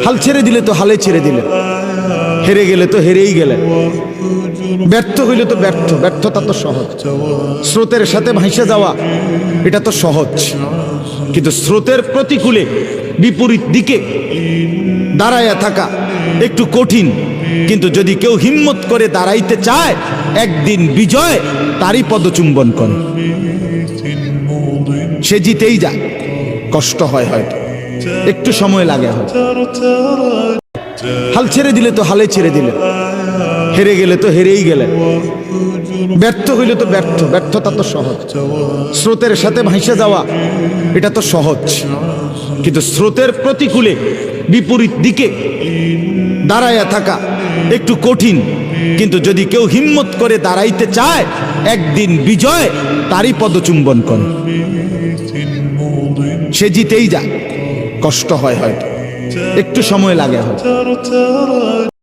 হাল ছেড়ে দিলে তো হালে ছেড়ে দিলেন, হেরে গেলে তো হেরেই গেলেন, ব্যর্থ হইলে তো ব্যর্থ, ব্যর্থতা তো সহজ। স্রোতের সাথে ভাসে যাওয়া এটা তো সহজ, কিন্তু স্রোতের প্রতিকূলে বিপরীত দিকে দাঁড়াইয়া থাকা একটু কঠিন। কিন্তু যদি কেউ হিম্মত করে দাঁড়াইতে চায়, একদিন বিজয় তারই পদচুম্বন করে, সে জিতেই যায়। কষ্ট হয়, হয়তো একটু সময় লাগে, হয়তো হাল ছেড়ে দিলে তো হালে ছেড়ে দিলেন, হেরে গেলে তো হেরেই গেলেন, ব্যর্থ হইলে তো ব্যর্থ, ব্যর্থতা তো সহজ। স্রোতের সাথে ভাসে যাওয়া এটা তো সহজ, কিন্তু স্রোতের প্রতিকূলে বিপরীত দিকে দাঁড়াইয়া থাকা একটু কঠিন। কিন্তু যদি কেউ হিম্মত করে দাঁড়াইতে চায়, একদিন বিজয় তারই পদচুম্বন করে, সে জিতেই যায়। কষ্ট হয়, হয়তো একটু সময় লাগে, হয়তো